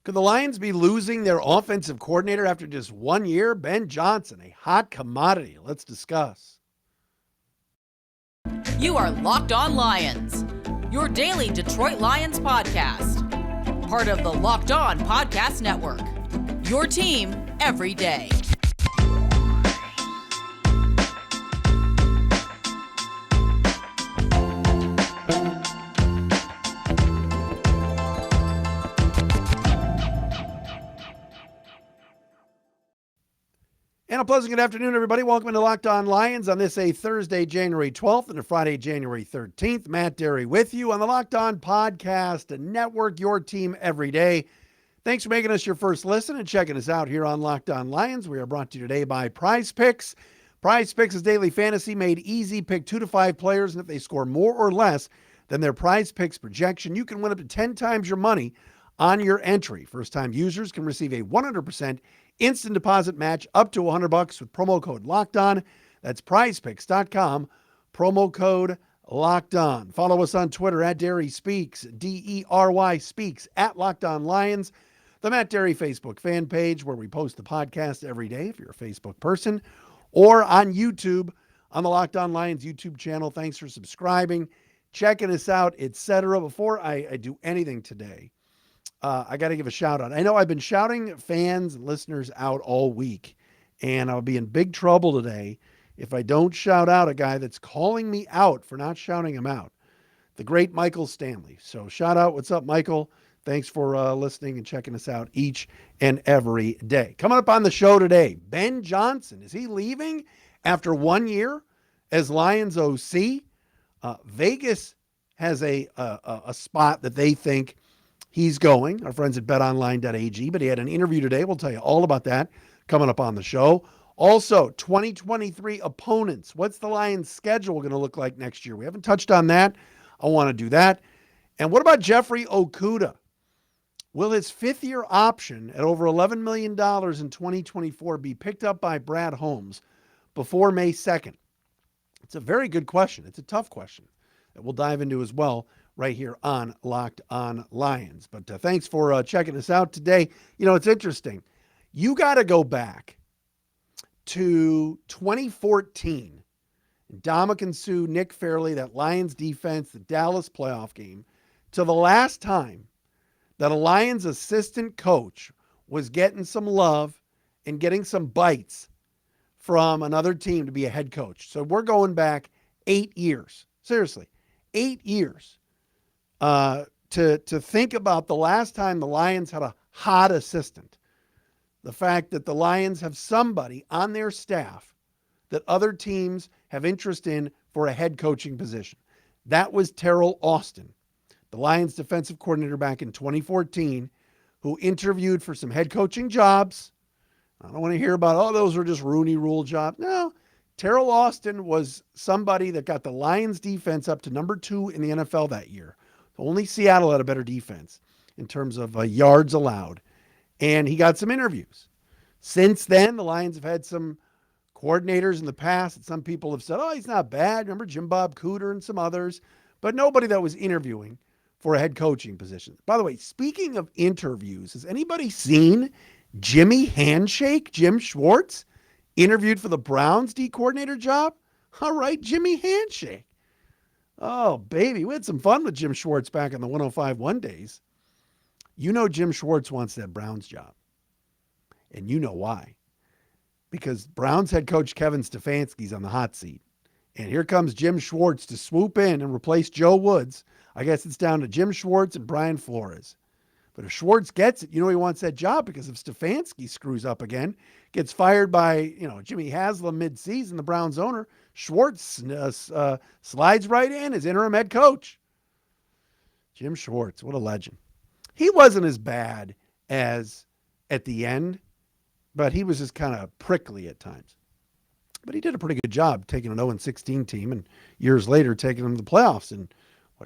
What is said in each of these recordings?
Could the Lions be losing their offensive coordinator after just 1 year? Ben Johnson, a hot commodity. Let's discuss. You are Locked On Lions, your daily Detroit Lions podcast. Part of the Locked On Podcast Network, your team every day. And a pleasant good afternoon, everybody. Welcome to Locked On Lions on this Thursday, January 12th and a Friday, January 13th. Matt Dery with you on the Locked On Podcast Network, your team every day. Thanks for making us your first listen and checking us out here on Locked On Lions. We are brought to you today by PrizePicks. PrizePicks is daily fantasy made easy. Pick 2 to 5 players, and if they score more or less than their PrizePicks projection, you can win up to 10 times your money on your entry. First-time users can receive a 100% instant deposit match up to $100 with promo code Locked On. That's prizepicks.com, promo code Locked On. Follow us on Twitter at Dery Speaks, D-E-R-Y Speaks, at Locked On Lions. The Matt Dery Facebook fan page where we post the podcast every day if you're a Facebook person, or on YouTube on the Locked On Lions YouTube channel. Thanks for subscribing, checking us out, etc. Before I do anything today, I got to give a shout out. I know I've been shouting fans and listeners out all week, and I'll be in big trouble today if I don't shout out a guy that's calling me out for not shouting him out, the great Michael Stanley. So shout out. What's up, Michael? Thanks for listening and checking us out each and every day. Coming up on the show today, Ben Johnson. Is he leaving after 1 year as Lions OC? Vegas has a spot that they think he's going, our friends at betonline.ag, but he had an interview today. We'll tell you all about that coming up on the show. Also, 2023 opponents. What's the Lions' schedule going to look like next year? We haven't touched on that. I want to do that. And what about Jeff Okudah? Will his fifth-year option at over $11 million in 2024 be picked up by Brad Holmes before May 2nd? It's a very good question. It's a tough question that we'll dive into as well right here on Locked On Lions. But thanks for checking us out today. You know, it's interesting. You got to go back to 2014. Ndamukong Suh, Nick Fairley, that Lions defense, the Dallas playoff game, to the last time that a Lions assistant coach was getting some love and getting some bites from another team to be a head coach. So we're going back 8 years. Seriously, 8 years. To think about the last time the Lions had a hot assistant, the fact that the Lions have somebody on their staff that other teams have interest in for a head coaching position. That was Terrell Austin, the Lions defensive coordinator back in 2014, who interviewed for some head coaching jobs. I don't want to hear about, those were just Rooney Rule jobs. No, Terrell Austin was somebody that got the Lions defense up to number 2 in the NFL that year. Only Seattle had a better defense in terms of yards allowed. And he got some interviews. Since then, the Lions have had some coordinators in the past that some people have said, he's not bad. Remember Jim Bob Cooter and some others. But nobody that was interviewing for a head coaching position. By the way, speaking of interviews, has anybody seen Jimmy Handshake, Jim Schwartz, interviewed for the Browns D coordinator job? All right, Jimmy Handshake. Oh, baby. We had some fun with Jim Schwartz back in the 105.1 days. You know Jim Schwartz wants that Browns job. And you know why. Because Browns head coach Kevin Stefanski's on the hot seat. And here comes Jim Schwartz to swoop in and replace Joe Woods. I guess it's down to Jim Schwartz and Brian Flores. But if Schwartz gets it, he wants that job, because if Stefanski screws up again, gets fired by, Jimmy Haslam mid-season, the Browns owner, Schwartz slides right in as interim head coach. Jim Schwartz, what a legend. He wasn't as bad as at the end, but he was just kind of prickly at times. But he did a pretty good job taking an 0-16 team and years later taking them to the playoffs in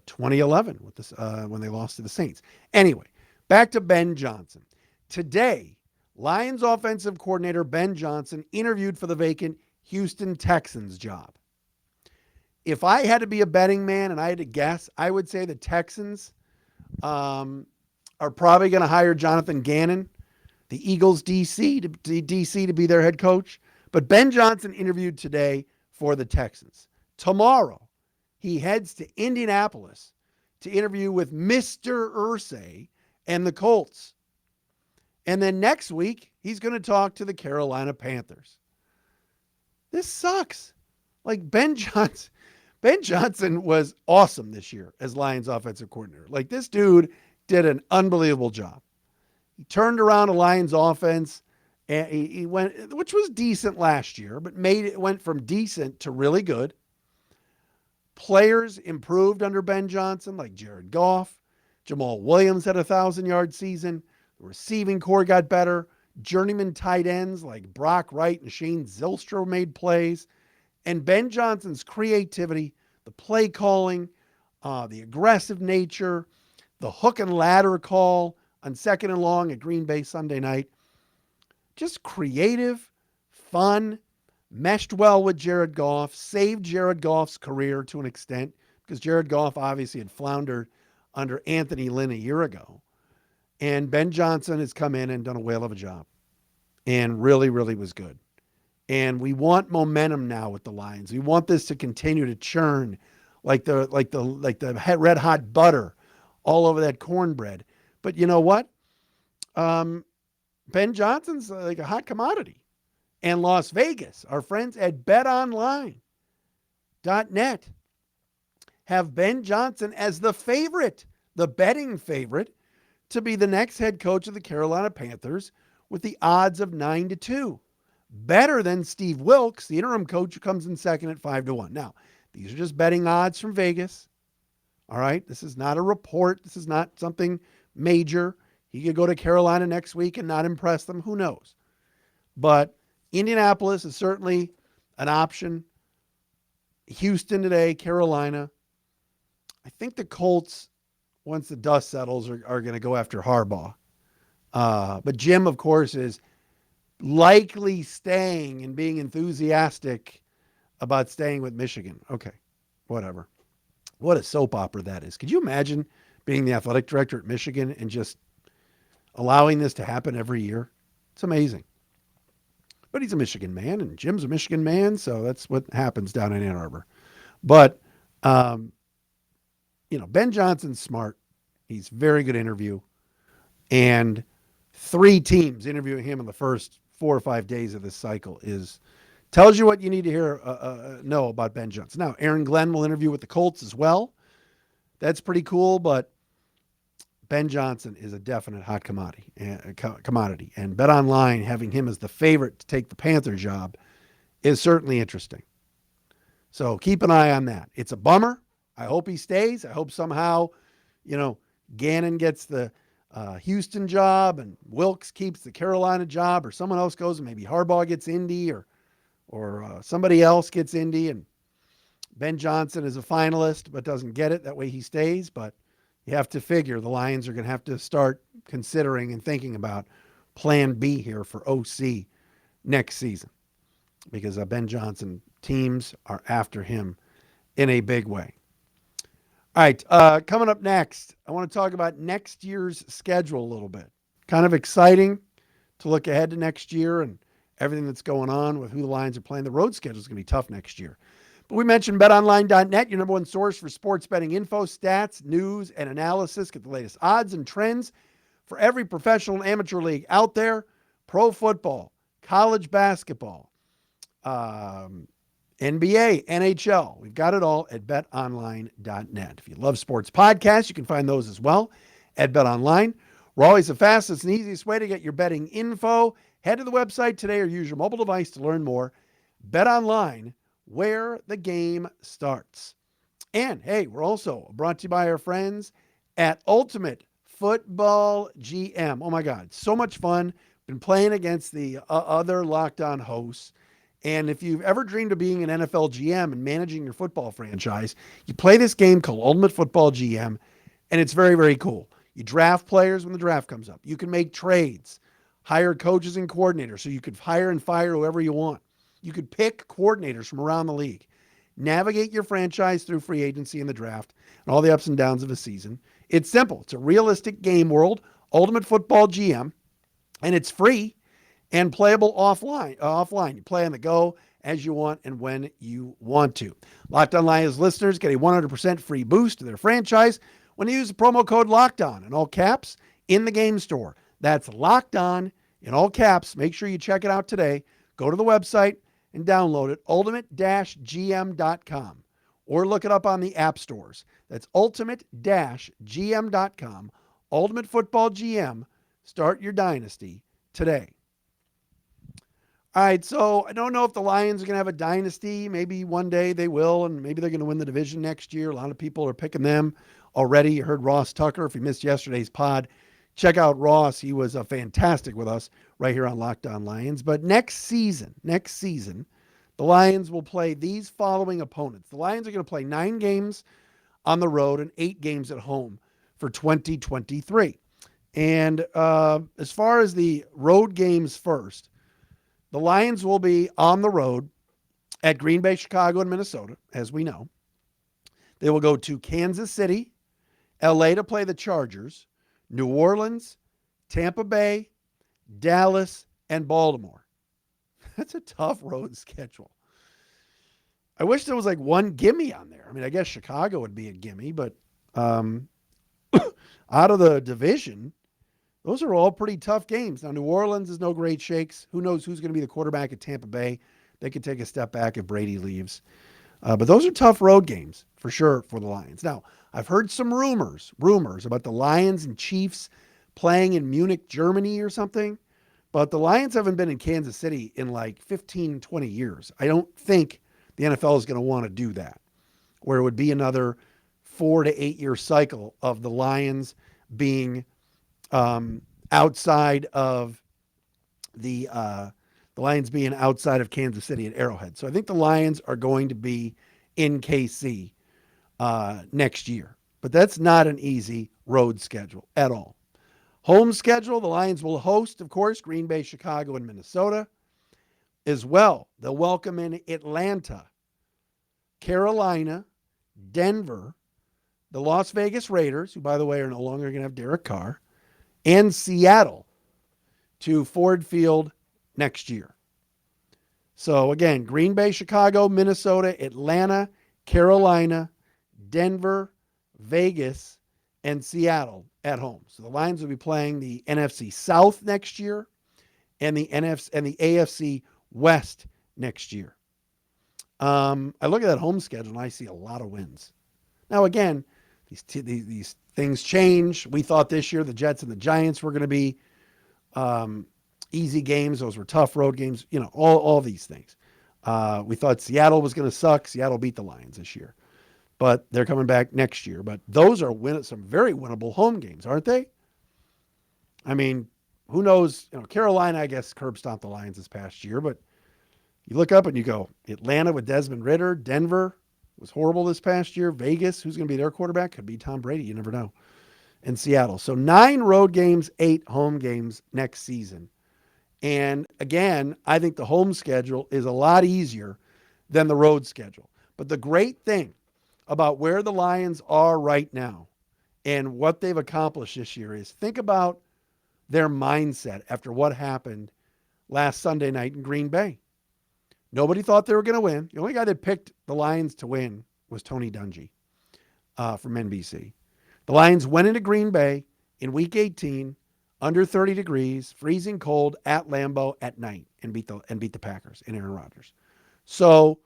2011 with this when they lost to the Saints. Anyway, back to Ben Johnson. Today, Lions offensive coordinator Ben Johnson interviewed for the vacant Houston Texans job. If I had to be a betting man and I had to guess, I would say the Texans are are probably going to hire Jonathan Gannon, the Eagles DC to be their head coach. But Ben Johnson interviewed today for the Texans. Tomorrow, he heads to Indianapolis to interview with Mr. Irsay and the Colts. And then next week, he's going to talk to the Carolina Panthers. This sucks. Like Ben Johnson was awesome this year as Lions offensive coordinator. Like this dude did an unbelievable job. He turned around a Lions offense, and he went, which was decent last year, but went from decent to really good. Players improved under Ben Johnson, like Jared Goff. Jamal Williams had a 1,000-yard season. The receiving core got better. Journeyman tight ends like Brock Wright and Shane Zylstra made plays. And Ben Johnson's creativity, the play calling, the aggressive nature, the hook and ladder call on 2nd and long at Green Bay Sunday night, just creative, fun, meshed well with Jared Goff, saved Jared Goff's career to an extent because Jared Goff obviously had floundered under Anthony Lynn a year ago. And Ben Johnson has come in and done a whale of a job and really, really was good. And we want momentum now with the Lions. We want this to continue to churn like the red hot butter all over that cornbread. But you know what? Ben Johnson's like a hot commodity. And Las Vegas, our friends at BetOnline.net have Ben Johnson as the favorite, the betting favorite, to be the next head coach of the Carolina Panthers with the odds of 9-2. Better than Steve Wilks, the interim coach who comes in second at 5-1. Now, these are just betting odds from Vegas. All right. This is not a report. This is not something major. He could go to Carolina next week and not impress them. Who knows? But Indianapolis is certainly an option. Houston today, Carolina. I think the Colts, once the dust settles, are going to go after Harbaugh. But Jim, of course, is likely staying and being enthusiastic about staying with Michigan. Okay, whatever. What a soap opera that is. Could you imagine being the athletic director at Michigan and just allowing this to happen every year? It's amazing. But he's a Michigan man, and Jim's a Michigan man, so that's what happens down in Ann Arbor. But, Ben Johnson's smart. He's a very good interview. And 3 teams interviewing him in the first 4 or 5 days of this cycle tells you what you need to know about Ben Johnson. Now, Aaron Glenn will interview with the Colts as well. That's pretty cool, but Ben Johnson is a definite hot commodity. And BetOnline, having him as the favorite to take the Panther job, is certainly interesting. So keep an eye on that. It's a bummer. I hope he stays. I hope somehow, Gannon gets the Houston job and Wilks keeps the Carolina job, or someone else goes and maybe Harbaugh gets Indy or somebody else gets Indy and Ben Johnson is a finalist but doesn't get it. That way he stays. But you have to figure the Lions are going to have to start considering and thinking about plan B here for OC next season because Ben Johnson teams are after him in a big way. All right, coming up next, I want to talk about next year's schedule a little bit. Kind of exciting to look ahead to next year and everything that's going on with who the Lions are playing. The road schedule is going to be tough next year. But we mentioned BetOnline.net, your number one source for sports betting info, stats, news, and analysis. Get the latest odds and trends for every professional and amateur league out there. Pro football, college basketball, NBA, NHL. We've got it all at BetOnline.net. If you love sports podcasts, you can find those as well at BetOnline. We're always the fastest and easiest way to get your betting info. Head to the website today or use your mobile device to learn more. BetOnline, where the game starts. And hey, we're also brought to you by our friends at Ultimate Football GM. Oh my God, so much fun. Been playing against the other Locked On hosts. And if you've ever dreamed of being an NFL GM and managing your football franchise, you play this game called Ultimate Football GM, and it's very, very cool. You draft players when the draft comes up. You can make trades, hire coaches and coordinators, so you could hire and fire whoever you want. You could pick coordinators from around the league, navigate your franchise through free agency and the draft and all the ups and downs of a season. It's simple. It's a realistic game world, Ultimate Football GM, and it's free and playable offline. You play on the go as you want and when you want to. Locked On Lions listeners get a 100% free boost to their franchise when you use the promo code LOCKEDON in all caps in the game store. That's Locked On in all caps. Make sure you check it out today. Go to the website and download it, ultimate-gm.com, or look it up on the app stores. That's ultimate-gm.com. Ultimate Football GM. Start your dynasty today. All right, so I don't know if the Lions are going to have a dynasty. Maybe one day they will, and maybe they're going to win the division next year. A lot of people are picking them already. You heard Ross Tucker. If you missed yesterday's pod, check out Ross. He was fantastic with us right here on Locked On Lions. But next season, the Lions will play these following opponents. The Lions are going to play 9 games on the road and 8 games at home for 2023. And as far as the road games first, the Lions will be on the road at Green Bay, Chicago, and Minnesota, as we know. They will go to Kansas City, LA to play the Chargers, New Orleans, Tampa Bay, Dallas, and Baltimore. That's a tough road schedule. I wish there was like one gimme on there. I mean, I guess Chicago would be a gimme, but out of the division, those are all pretty tough games. Now, New Orleans is no great shakes. Who knows who's going to be the quarterback at Tampa Bay? They could take a step back if Brady leaves. But those are tough road games for sure for the Lions. Now, I've heard some rumors about the Lions and Chiefs playing in Munich, Germany or something. But the Lions haven't been in Kansas City in like 15, 20 years. I don't think the NFL is going to want to do that, where it would be another 4 to 8 year cycle of the Lions being outside of the Lions being outside of Kansas City at Arrowhead. So I think the Lions are going to be in KC next year, but that's not an easy road schedule at all. Home schedule, the Lions will host, of course, Green Bay, Chicago, and Minnesota as well. They'll welcome in Atlanta, Carolina, Denver, the Las Vegas Raiders, who, by the way, are no longer going to have Derek Carr, and Seattle to Ford Field next year. So again, Green Bay, Chicago, Minnesota, Atlanta, Carolina, Denver, Vegas, and Seattle at home. So the Lions will be playing the NFC South next year and the AFC West next year. I look at that home schedule and I see a lot of wins. Now again, these things change. We thought this year the Jets and the Giants were going to be easy games. Those were tough road games. You know, all these things. We thought Seattle was going to suck. Seattle beat the Lions this year, but they're coming back next year. But those are some very winnable home games, aren't they? I mean, who knows? You know, Carolina, I guess, curb stomped the Lions this past year, but you look up and you go, Atlanta with Desmond Ridder, Denver was horrible this past year. Vegas, who's going to be their quarterback? Could be Tom Brady. You never know. And Seattle. So 9 road games, 8 home games next season. And again, I think the home schedule is a lot easier than the road schedule. But the great thing about where the Lions are right now and what they've accomplished this year is think about their mindset after what happened last Sunday night in Green Bay. Nobody thought they were going to win. The only guy that picked the Lions to win was Tony Dungy from NBC. The Lions went into Green Bay in Week 18, under 30 degrees, freezing cold at Lambeau at night, and beat the Packers and Aaron Rodgers. So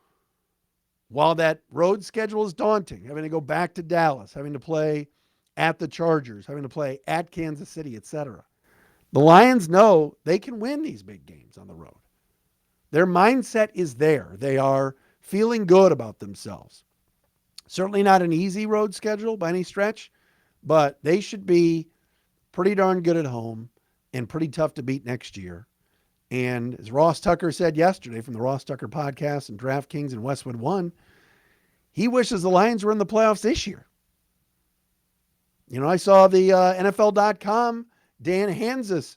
while that road schedule is daunting, having to go back to Dallas, having to play at the Chargers, having to play at Kansas City, etc., the Lions know they can win these big games on the road. Their mindset is there. They are feeling good about themselves. Certainly not an easy road schedule by any stretch, but they should be pretty darn good at home and pretty tough to beat next year. And as Ross Tucker said yesterday from the Ross Tucker podcast and DraftKings and Westwood One, he wishes the Lions were in the playoffs this year. You know, I saw the NFL.com, Dan Hanzus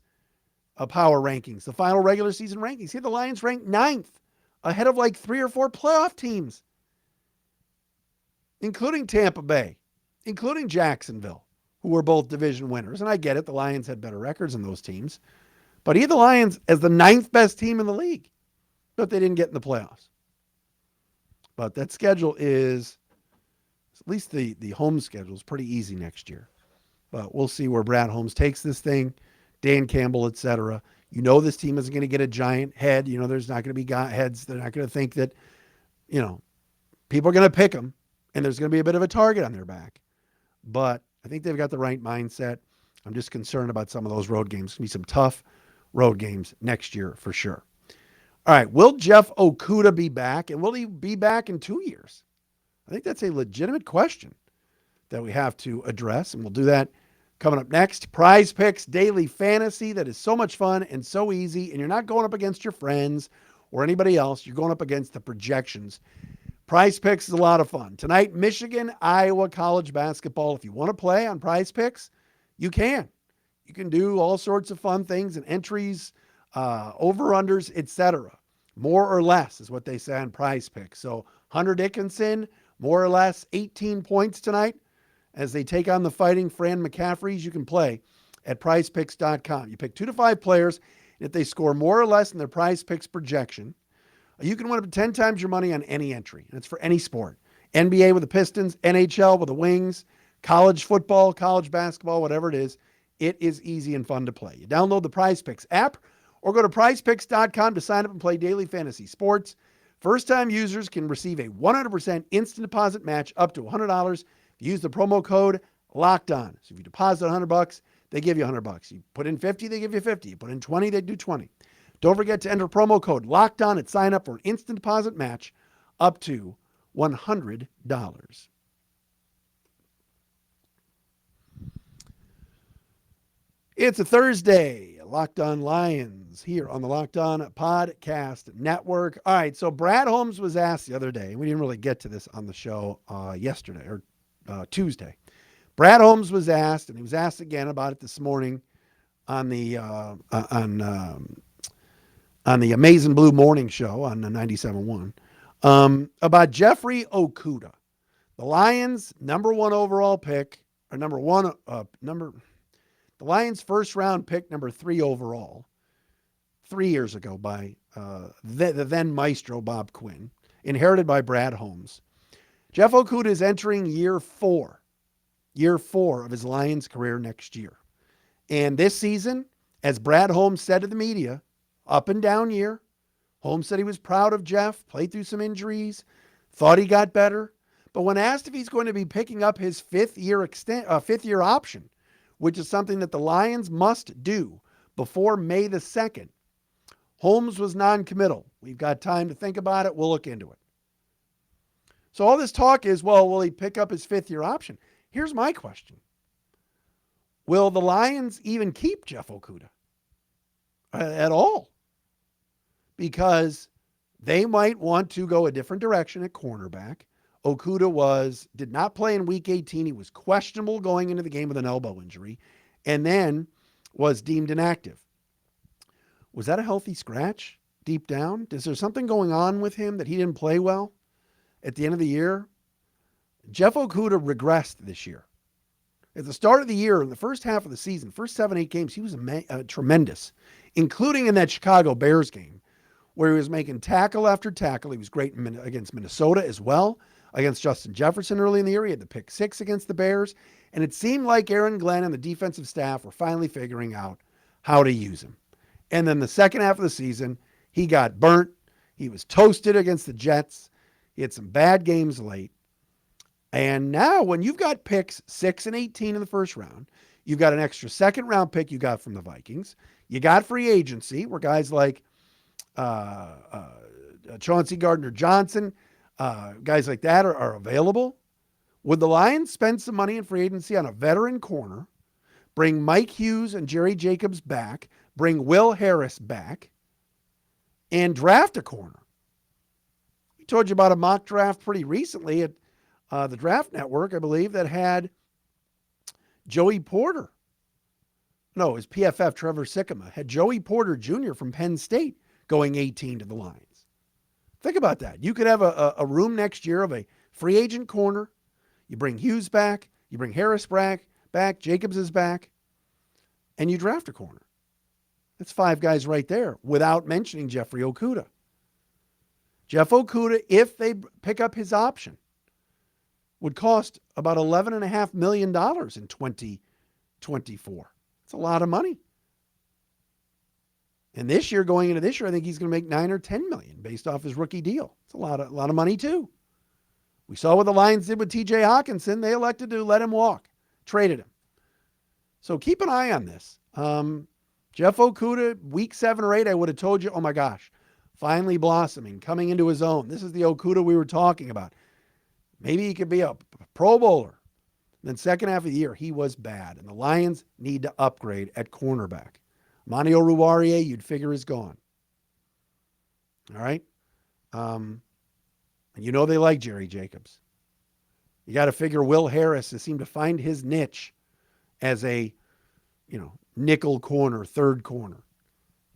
power rankings, the final regular season rankings. He had the Lions ranked 9th, ahead of like 3 or 4 playoff teams, including Tampa Bay, including Jacksonville. who were both division winners. And I get it. The Lions had better records than those teams. But he had the Lions as the 9th best team in the league. But they didn't get in the playoffs. But that schedule is, at least the home schedule is pretty easy next year. But we'll see where Brad Holmes takes this thing. Dan Campbell, etc. You know this team isn't going to get a giant head. You know there's not going to be heads. They're not going to think that, people are going to pick them. And there's going to be a bit of a target on their back. But I think they've got the right mindset. I'm just concerned about some of those road games. It's going to be some tough road games next year for sure. All right, will Jeff Okudah be back? And will he be back in 2 years? I think that's a legitimate question that we have to address, and we'll do that coming up next. PrizePicks Daily Fantasy, that is so much fun and so easy, and you're not going up against your friends or anybody else. You're going up against the projections. PrizePicks is a lot of fun. Tonight, Michigan, Iowa college basketball. If you want to play on PrizePicks, you can. You can do all sorts of fun things and entries, over-unders, etc. More or less is what they say on PrizePicks. So Hunter Dickinson, more or less 18 points tonight as they take on the Fighting Fran McCaffreys. You can play at prizepicks.com. You pick 2 to 5 players, and if they score more or less in their PrizePicks projection, you can win up to 10 times your money on any entry. And it's for any sport. NBA with the Pistons, NHL with the Wings, college football, college basketball, whatever it is. It is easy and fun to play. You download the PrizePicks app or go to prizepicks.com to sign up and play daily fantasy sports. First-time users can receive a 100% instant deposit match up to $100 if you use the promo code LOCKEDON. So if you deposit $100, they give you $100. You put in 50, they give you 50. You put in 20, they do 20. Don't forget to enter promo code LOCKEDON at sign up for an instant deposit match up to $100. It's a Thursday, Locked On Lions here on the Locked On Podcast Network. All right, so Brad Holmes was asked the other day. We didn't really get to this on the show yesterday or Tuesday. Brad Holmes was asked, and he was asked again about it this morning on the Amazing Blue Morning Show on the 97.1 about Jeffrey Okudah, the Lions' number 1 overall pick, or the Lions' first round pick, number 3 overall, 3 years ago by the then maestro Bob Quinn, inherited by Brad Holmes. Jeff Okudah is entering year 4 of his Lions career next year. And this season, as Brad Holmes said to the media, up and down year. Holmes said he was proud of Jeff, played through some injuries, thought he got better. But when asked if he's going to be picking up his fifth year option, which is something that the Lions must do before May the 2nd, Holmes was non-committal. We've got time to think about it. We'll look into it. So all this talk is, well, will he pick up his 5th year option? Here's my question. Will the Lions even keep Jeff Okudah at all? Because they might want to go a different direction at cornerback. Okudah did not play in week 18. He was questionable going into the game with an elbow injury and then was deemed inactive. Was that a healthy scratch deep down? Is there something going on with him that he didn't play well at the end of the year? Jeff Okudah regressed this year. At the start of the year, in the first half of the season, first 7-8 games, he was tremendous, including in that Chicago Bears game where he was making tackle after tackle. He was great against Minnesota as well, against Justin Jefferson early in the year. He had the pick 6 against the Bears, and it seemed like Aaron Glenn and the defensive staff were finally figuring out how to use him. And then the second half of the season, he got burnt. He was toasted against the Jets. He had some bad games late. And now when you've got picks 6 and 18 in the first round, you've got an extra second round pick you got from the Vikings. You got free agency where guys like Chauncey Gardner-Johnson, guys like that are available. Would the Lions spend some money in free agency on a veteran corner, bring Mike Hughes and Jerry Jacobs back, bring Will Harris back, and draft a corner? We told you about a mock draft pretty recently at the Draft Network, I believe, that had Joey Porter. No, it was PFF Trevor Sikkema. Had Joey Porter Jr. from Penn State going 18 to the Lions. Think about that. You could have a room next year of a free agent corner. You bring Hughes back. You bring Harris back. back. Jacobs is back. And you draft a corner. That's 5 guys right there without mentioning Jeffrey Okudah. Jeff Okudah, if they pick up his option, would cost about $11.5 million in 2024. That's a lot of money. And this year, going into this year, I think he's going to make $9 or $10 million based off his rookie deal. It's a lot of money too. We saw what the Lions did with TJ Hawkinson. They elected to let him walk, traded him. So keep an eye on this. Jeff Okudah, week 7 or 8, I would have told you, oh my gosh, finally blossoming, coming into his own. This is the Okudah we were talking about. Maybe he could be a Pro Bowler. Then second half of the year, he was bad. And the Lions need to upgrade at cornerback. Monty Oruwariye, you'd figure, is gone. All right? And you know they like Jerry Jacobs. You got to figure Will Harris has seemed to find his niche as a, nickel corner, third corner.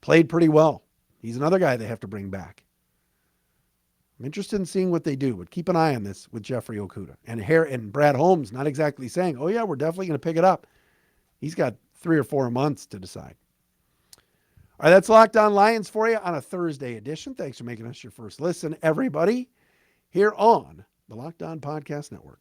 Played pretty well. He's another guy they have to bring back. I'm interested in seeing what they do, but keep an eye on this with Jeffrey Okudah. And Brad Holmes not exactly saying, oh yeah, we're definitely going to pick it up. He's got 3 or 4 months to decide. All right, that's Locked On Lions for you on a Thursday edition. Thanks for making us your first listen, everybody, here on the Locked On Podcast Network.